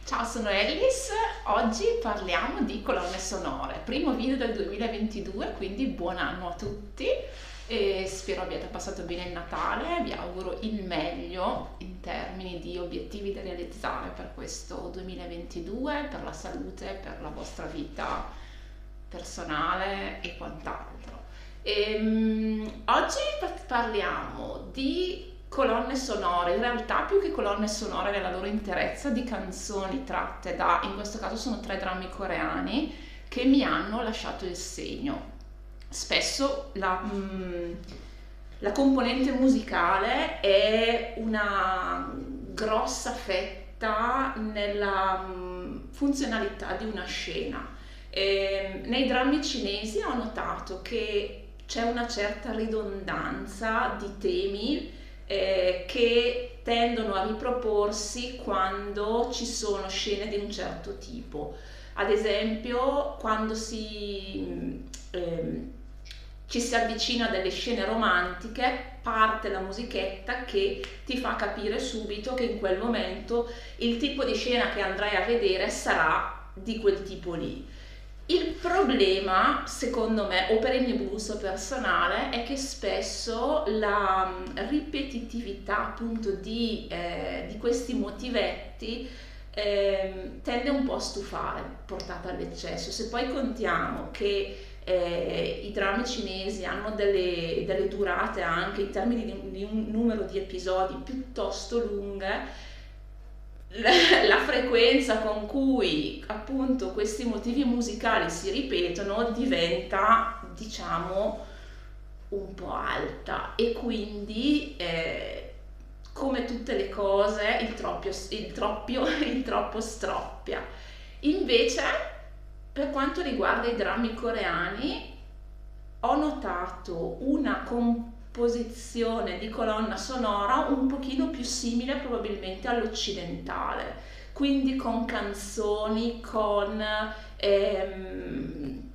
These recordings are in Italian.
Ciao, sono Ellis. Oggi parliamo di colonne sonore. Primo video del 2022, quindi buon anno a tutti e spero abbiate passato bene il Natale. Vi auguro il meglio in termini di obiettivi da realizzare per questo 2022, per la salute, per la vostra vita personale e quant'altro. Oggi parliamo di colonne sonore, in realtà più che colonne sonore nella loro interezza, di canzoni tratte da, in questo caso sono tre drammi coreani che mi hanno lasciato il segno. Spesso la componente musicale è una grossa fetta nella funzionalità di una scena. Nei drammi cinesi ho notato che c'è una certa ridondanza di temi che tendono a riproporsi quando ci sono scene di un certo tipo. Ad esempio, quando ci si avvicina a delle scene romantiche, parte la musichetta che ti fa capire subito che in quel momento il tipo di scena che andrai a vedere sarà di quel tipo lì. Il problema, secondo me, o per il mio gusto personale, è che spesso la ripetitività appunto di questi motivetti tende un po' a stufare, portata all'eccesso. Se poi contiamo che i drammi cinesi hanno delle durate anche in termini di un numero di episodi piuttosto lunghe, la frequenza con cui appunto questi motivi musicali si ripetono diventa, diciamo, un po' alta e quindi come tutte le cose il troppo stroppia. Invece, per quanto riguarda i drammi coreani, ho notato una composizione di colonna sonora un pochino più simile probabilmente all'occidentale, quindi con canzoni, con temi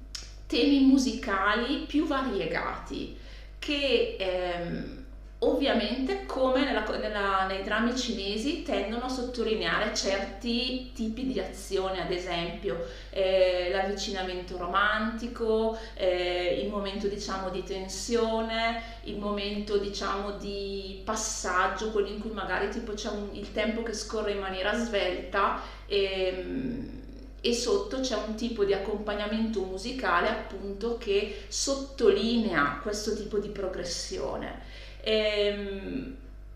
musicali più variegati che ovviamente come nei drammi cinesi tendono a sottolineare certi tipi di azione, ad esempio l'avvicinamento romantico, il momento diciamo di tensione, il momento diciamo di passaggio, quello in cui magari tipo c'è il tempo che scorre in maniera svelta e sotto c'è un tipo di accompagnamento musicale appunto che sottolinea questo tipo di progressione.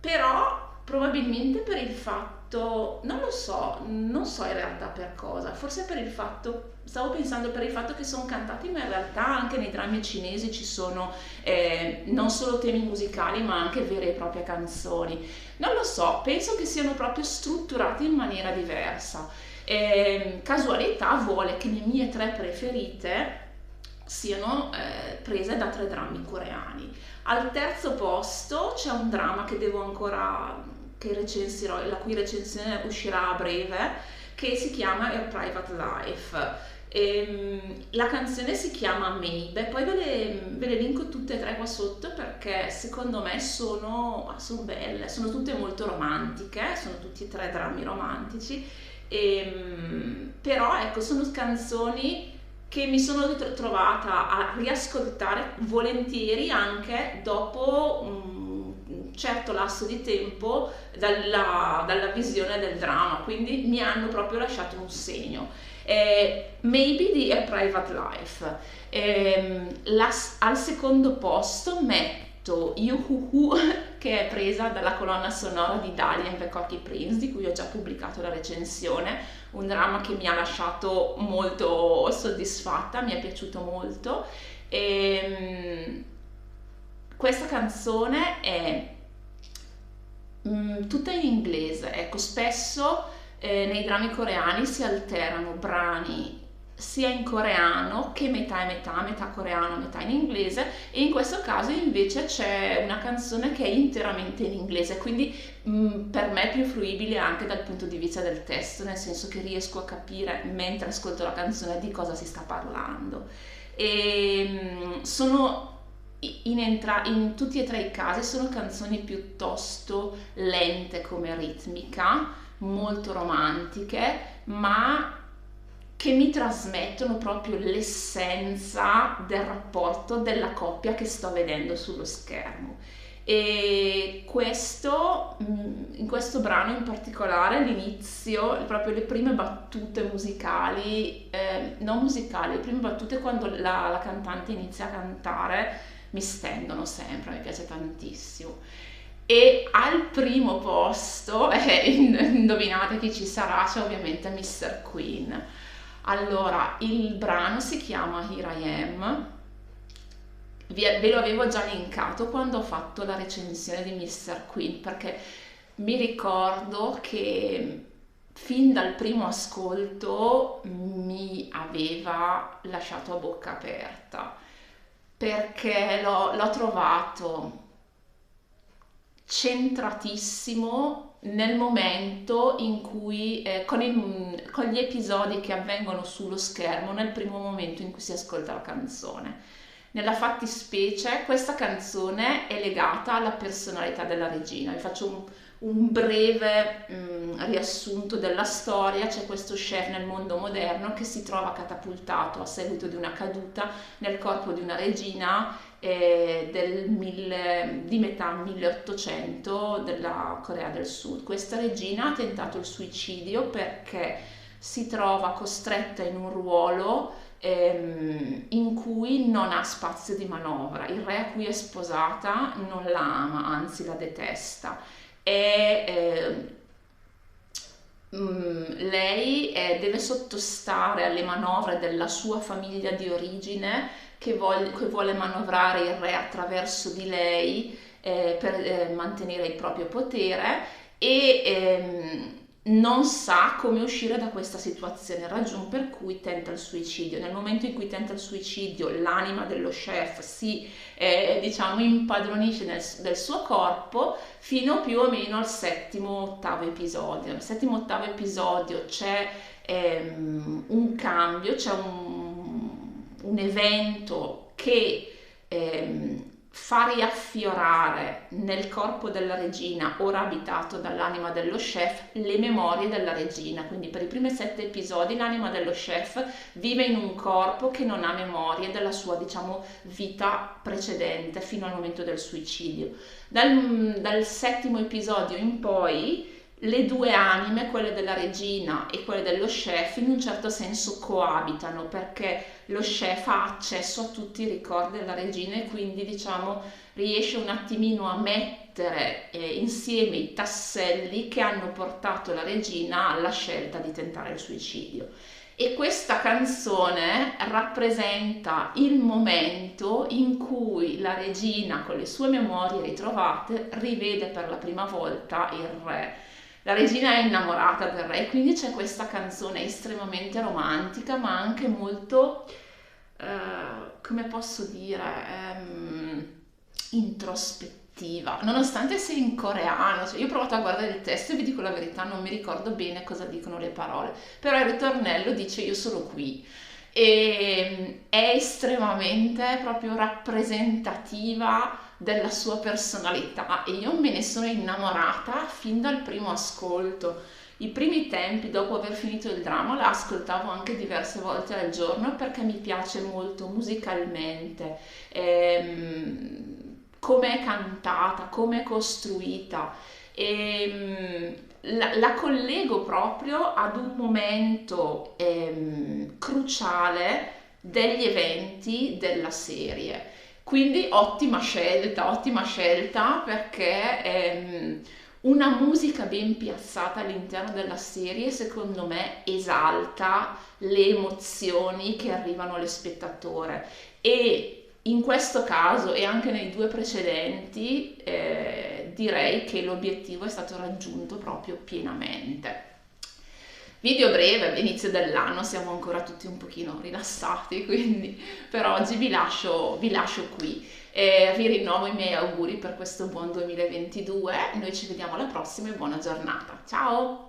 Però probabilmente per il fatto, non lo so, non so in realtà per cosa, forse per il fatto, stavo pensando per il fatto che sono cantati, ma in realtà anche nei drammi cinesi ci sono non solo temi musicali ma anche vere e proprie canzoni. Non lo so, penso che siano proprio strutturati in maniera diversa. Casualità vuole che le mie tre preferite siano prese da tre drammi coreani. Al terzo posto c'è un dramma che devo ancora, che recensirò, la cui recensione uscirà a breve, che si chiama A Private Life. La canzone si chiama Maybe, poi ve le linko tutte e tre qua sotto perché secondo me sono belle, sono tutte molto romantiche, sono tutti e tre drammi romantici, però ecco, sono canzoni che mi sono trovata a riascoltare volentieri anche dopo un certo lasso di tempo dalla visione del dramma, quindi mi hanno proprio lasciato un segno. Maybe di A Private Life. Al secondo posto metto Yuhuhu, che è presa dalla colonna sonora di Dalian The Corky Prince, di cui ho già pubblicato la recensione, un dramma che mi ha lasciato molto soddisfatta, mi è piaciuto molto. Questa canzone è tutta in inglese, ecco, spesso nei drammi coreani si alternano brani sia in coreano che metà e metà, metà coreano, metà in inglese, e in questo caso invece c'è una canzone che è interamente in inglese, quindi per me è più fruibile anche dal punto di vista del testo, nel senso che riesco a capire mentre ascolto la canzone di cosa si sta parlando. Sono in tutti e tre i casi sono canzoni piuttosto lente come ritmica, molto romantiche, ma che mi trasmettono proprio l'essenza del rapporto della coppia che sto vedendo sullo schermo. E questo, in questo brano in particolare, all'inizio, proprio le prime battute musicali, non musicali, le prime battute quando la cantante inizia a cantare, mi stendono sempre, mi piace tantissimo. E al primo posto, indovinate chi ci sarà, c'è ovviamente Mr. Queen. Allora, il brano si chiama Here I Am. Ve lo avevo già linkato quando ho fatto la recensione di Mr. Queen, perché mi ricordo che fin dal primo ascolto mi aveva lasciato a bocca aperta, perché l'ho trovato centratissimo nel momento in cui, con gli episodi che avvengono sullo schermo, nel primo momento in cui si ascolta la canzone. Nella fattispecie questa canzone è legata alla personalità della regina. Vi faccio un breve riassunto della storia. C'è questo chef nel mondo moderno che si trova catapultato a seguito di una caduta nel corpo di una regina di metà 1800 della Corea del Sud. Questa regina ha tentato il suicidio perché si trova costretta in un ruolo in cui non ha spazio di manovra. Il re a cui è sposata non la ama, anzi la detesta. Lei deve sottostare alle manovre della sua famiglia di origine che vuole manovrare il re attraverso di lei per mantenere il proprio potere e non sa come uscire da questa situazione, ragion per cui tenta il suicidio. Nel momento in cui tenta il suicidio, l'anima dello chef si diciamo impadronisce del suo corpo fino più o meno al settimo-ottavo episodio. Nel settimo-ottavo episodio c'è un cambio, c'è un evento che fa riaffiorare nel corpo della regina, ora abitato dall'anima dello chef, le memorie della regina. Quindi per i primi 7 episodi l'anima dello chef vive in un corpo che non ha memorie della sua, diciamo, vita precedente fino al momento del suicidio. Dal settimo episodio in poi le due anime, quelle della regina e quelle dello chef, in un certo senso coabitano, perché lo chef ha accesso a tutti i ricordi della regina e quindi, diciamo, riesce un attimino a mettere insieme i tasselli che hanno portato la regina alla scelta di tentare il suicidio. E questa canzone rappresenta il momento in cui la regina, con le sue memorie ritrovate, rivede per la prima volta il re. La regina è innamorata del re, quindi c'è questa canzone estremamente romantica, ma anche molto, come posso dire, introspettiva, nonostante sia in coreano. Cioè, io ho provato a guardare il testo e vi dico la verità, non mi ricordo bene cosa dicono le parole, però il ritornello dice io sono qui. E è estremamente proprio rappresentativa della sua personalità e io me ne sono innamorata fin dal primo ascolto. I primi tempi, dopo aver finito il dramma, la ascoltavo anche diverse volte al giorno perché mi piace molto musicalmente, come è cantata, come è costruita. La collego proprio ad un momento cruciale degli eventi della serie. Quindi ottima scelta perché una musica ben piazzata all'interno della serie secondo me esalta le emozioni che arrivano allo spettatore e in questo caso e anche nei 2 precedenti direi che l'obiettivo è stato raggiunto proprio pienamente. Video breve, all'inizio dell'anno siamo ancora tutti un pochino rilassati, quindi per oggi vi lascio qui. Vi rinnovo i miei auguri per questo buon 2022, noi ci vediamo alla prossima e buona giornata. Ciao!